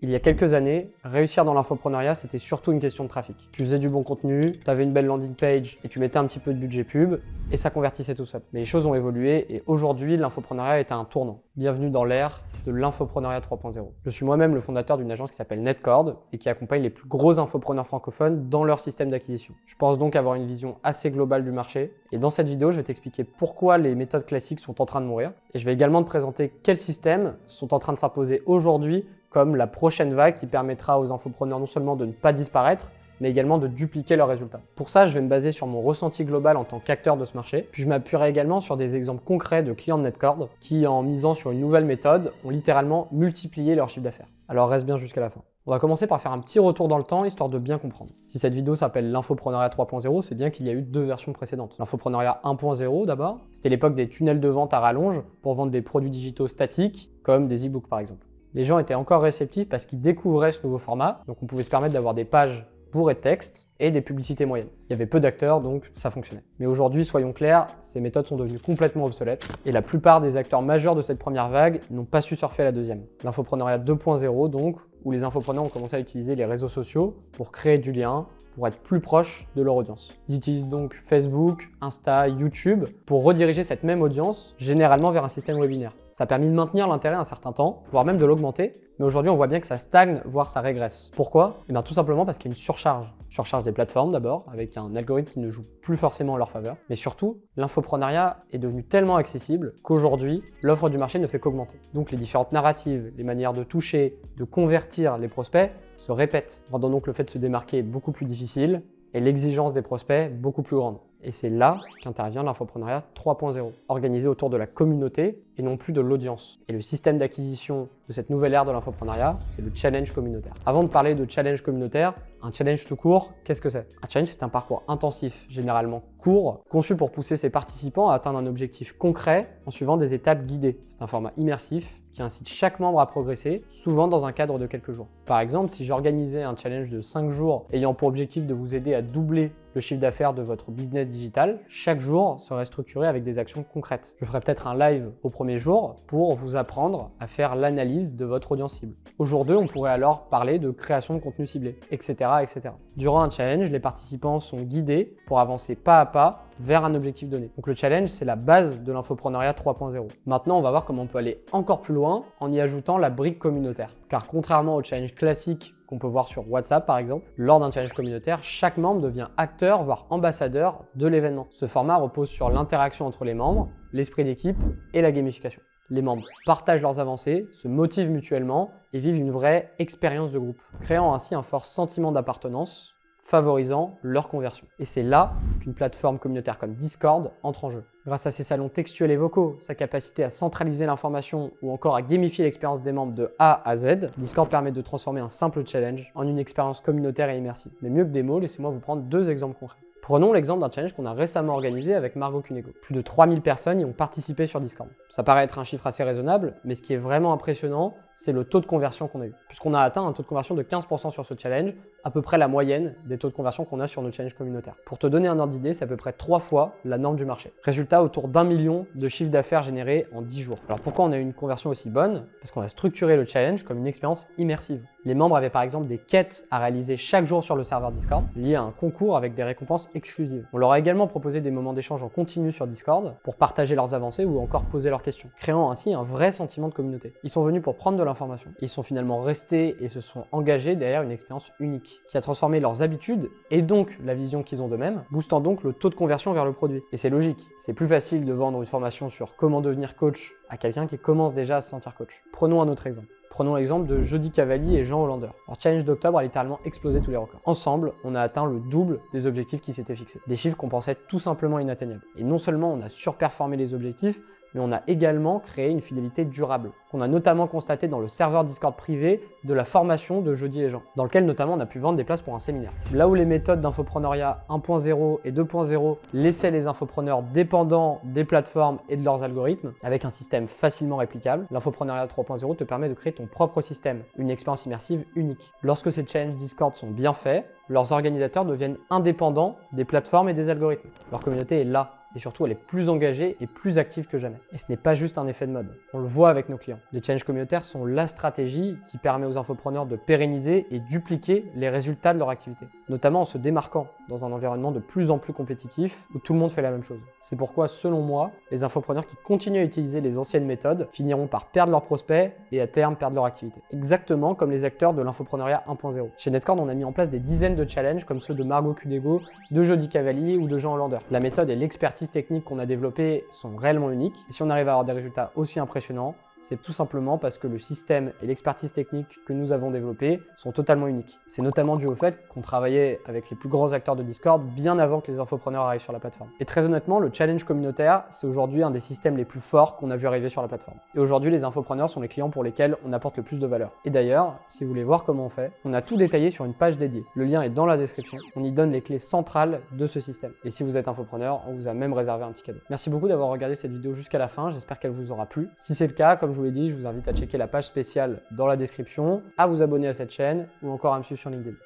Il y a quelques années, réussir dans l'infopreneuriat, c'était surtout une question de trafic. Tu faisais du bon contenu, tu avais une belle landing page et tu mettais un petit peu de budget pub et ça convertissait tout seul. Mais les choses ont évolué et aujourd'hui, l'infopreneuriat est à un tournant. Bienvenue dans l'ère de l'infopreneuriat 3.0. Je suis moi-même le fondateur d'une agence qui s'appelle Netcord et qui accompagne les plus gros infopreneurs francophones dans leur système d'acquisition. Je pense donc avoir une vision assez globale du marché et dans cette vidéo, je vais t'expliquer pourquoi les méthodes classiques sont en train de mourir et je vais également te présenter quels systèmes sont en train de s'imposer aujourd'hui comme la prochaine vague qui permettra aux infopreneurs non seulement de ne pas disparaître, mais également de dupliquer leurs résultats. Pour ça, je vais me baser sur mon ressenti global en tant qu'acteur de ce marché, puis je m'appuierai également sur des exemples concrets de clients de Netcord qui, en misant sur une nouvelle méthode, ont littéralement multiplié leur chiffre d'affaires. Alors reste bien jusqu'à la fin. On va commencer par faire un petit retour dans le temps, histoire de bien comprendre. Si cette vidéo s'appelle l'infopreneuriat 3.0, c'est bien qu'il y a eu deux versions précédentes. L'infopreneuriat 1.0 d'abord, c'était l'époque des tunnels de vente à rallonge pour vendre des produits digitaux statiques, comme des e-books par exemple. Les gens étaient encore réceptifs parce qu'ils découvraient ce nouveau format, donc on pouvait se permettre d'avoir des pages bourrées de texte et des publicités moyennes. Il y avait peu d'acteurs, donc ça fonctionnait. Mais aujourd'hui, soyons clairs, ces méthodes sont devenues complètement obsolètes et la plupart des acteurs majeurs de cette première vague n'ont pas su surfer à la deuxième. L'infopreneuriat 2.0 donc, où les infopreneurs ont commencé à utiliser les réseaux sociaux pour créer du lien, pour être plus proches de leur audience. Ils utilisent donc Facebook, Insta, YouTube pour rediriger cette même audience, généralement vers un système webinaire. Ça a permis de maintenir l'intérêt un certain temps, voire même de l'augmenter, mais aujourd'hui on voit bien que ça stagne, voire ça régresse. Pourquoi? Eh bien tout simplement parce qu'il y a une surcharge. Surcharge des plateformes d'abord, avec un algorithme qui ne joue plus forcément en leur faveur, mais surtout, l'infopreneuriat est devenu tellement accessible qu'aujourd'hui, l'offre du marché ne fait qu'augmenter. Donc les différentes narratives, les manières de toucher, de convertir les prospects se répètent, rendant donc le fait de se démarquer beaucoup plus difficile et l'exigence des prospects beaucoup plus grande. Et c'est là qu'intervient l'infopreneuriat 3.0, organisé autour de la communauté et non plus de l'audience. Et le système d'acquisition de cette nouvelle ère de l'infopreneuriat, c'est le challenge communautaire. Avant de parler de challenge communautaire, un challenge tout court, qu'est-ce que c'est? Un challenge, c'est un parcours intensif, généralement court, conçu pour pousser ses participants à atteindre un objectif concret en suivant des étapes guidées. C'est un format immersif qui incite chaque membre à progresser, souvent dans un cadre de quelques jours. Par exemple, si j'organisais un challenge de 5 jours ayant pour objectif de vous aider à doubler le chiffre d'affaires de votre business digital, chaque jour serait structuré avec des actions concrètes. Je ferai peut-être un live au premier jour pour vous apprendre à faire l'analyse de votre audience cible. Au jour 2, on pourrait alors parler de création de contenu ciblé, etc., etc. Durant un challenge, les participants sont guidés pour avancer pas à pas vers un objectif donné. Donc le challenge, c'est la base de l'infopreneuriat 3.0. Maintenant, on va voir comment on peut aller encore plus loin en y ajoutant la brique communautaire. Car contrairement au challenge classique qu'on peut voir sur WhatsApp par exemple, lors d'un challenge communautaire, chaque membre devient acteur, voire ambassadeur de l'événement. Ce format repose sur l'interaction entre les membres, l'esprit d'équipe et la gamification. Les membres partagent leurs avancées, se motivent mutuellement et vivent une vraie expérience de groupe, créant ainsi un fort sentiment d'appartenance, favorisant leur conversion. Et c'est là qu'une plateforme communautaire comme Discord entre en jeu. Grâce à ses salons textuels et vocaux, sa capacité à centraliser l'information ou encore à gamifier l'expérience des membres de A à Z, Discord permet de transformer un simple challenge en une expérience communautaire et immersive. Mais mieux que des mots, laissez-moi vous prendre deux exemples concrets. Prenons l'exemple d'un challenge qu'on a récemment organisé avec Margot Cunego. Plus de 3000 personnes y ont participé sur Discord. Ça paraît être un chiffre assez raisonnable, mais ce qui est vraiment impressionnant, c'est le taux de conversion qu'on a eu. Puisqu'on a atteint un taux de conversion de 15% sur ce challenge, à peu près la moyenne des taux de conversion qu'on a sur nos challenges communautaires. Pour te donner un ordre d'idée, c'est à peu près 3 fois la norme du marché. Résultat, autour d'1 million de chiffre d'affaires générés en 10 jours. Alors pourquoi on a eu une conversion aussi bonne? Parce qu'on a structuré le challenge comme une expérience immersive. Les membres avaient par exemple des quêtes à réaliser chaque jour sur le serveur Discord, liées à un concours avec des récompenses exclusives. On leur a également proposé des moments d'échange en continu sur Discord pour partager leurs avancées ou encore poser leurs questions, créant ainsi un vrai sentiment de communauté. Ils sont venus pour prendre de l'information. Ils sont finalement restés et se sont engagés derrière une expérience unique qui a transformé leurs habitudes et donc la vision qu'ils ont d'eux-mêmes, boostant donc le taux de conversion vers le produit. Et c'est logique, c'est plus facile de vendre une formation sur comment devenir coach à quelqu'un qui commence déjà à se sentir coach. Prenons un autre exemple. Prenons l'exemple de Jody Cavalli et Jean Hollander. Leur challenge d'octobre a littéralement explosé tous les records. Ensemble, on a atteint le double des objectifs qui s'étaient fixés. Des chiffres qu'on pensait tout simplement inatteignables. Et non seulement on a surperformé les objectifs, mais on a également créé une fidélité durable, qu'on a notamment constaté dans le serveur Discord privé de la formation de Jody et Jean, dans lequel notamment on a pu vendre des places pour un séminaire. Là où les méthodes d'infopreneuriat 1.0 et 2.0 laissaient les infopreneurs dépendants des plateformes et de leurs algorithmes, avec un système facilement réplicable, l'infopreneuriat 3.0 te permet de créer ton propre système, une expérience immersive unique. Lorsque ces challenges Discord sont bien faits, leurs organisateurs deviennent indépendants des plateformes et des algorithmes. Leur communauté est là. et surtout elle est plus engagée et plus active que jamais. Et ce n'est pas juste un effet de mode, on le voit avec nos clients. Les challenges communautaires sont la stratégie qui permet aux infopreneurs de pérenniser et dupliquer les résultats de leur activité, notamment en se démarquant dans un environnement de plus en plus compétitif où tout le monde fait la même chose. C'est pourquoi, selon moi, les infopreneurs qui continuent à utiliser les anciennes méthodes finiront par perdre leurs prospects et à terme perdre leur activité. Exactement comme les acteurs de l'infoprenariat 1.0. Chez Netcord, on a mis en place des dizaines de challenges comme ceux de Margot Cudego, de Jody Cavalli ou de Jean Hollander. La méthode et l'expertise technique qu'on a développées sont réellement uniques et si on arrive à avoir des résultats aussi impressionnants, c'est tout simplement parce que le système et l'expertise technique que nous avons développés sont totalement uniques. C'est notamment dû au fait qu'on travaillait avec les plus grands acteurs de Discord bien avant que les infopreneurs arrivent sur la plateforme. Et très honnêtement, le challenge communautaire, c'est aujourd'hui un des systèmes les plus forts qu'on a vu arriver sur la plateforme. Et aujourd'hui, les infopreneurs sont les clients pour lesquels on apporte le plus de valeur. Et d'ailleurs, si vous voulez voir comment on fait, on a tout détaillé sur une page dédiée. Le lien est dans la description. On y donne les clés centrales de ce système. Et si vous êtes infopreneur, on vous a même réservé un petit cadeau. Merci beaucoup d'avoir regardé cette vidéo jusqu'à la fin. J'espère qu'elle vous aura plu. Si c'est le cas, comme je vous l'ai dit, je vous invite à checker la page spéciale dans la description, à vous abonner à cette chaîne ou encore à me suivre sur LinkedIn.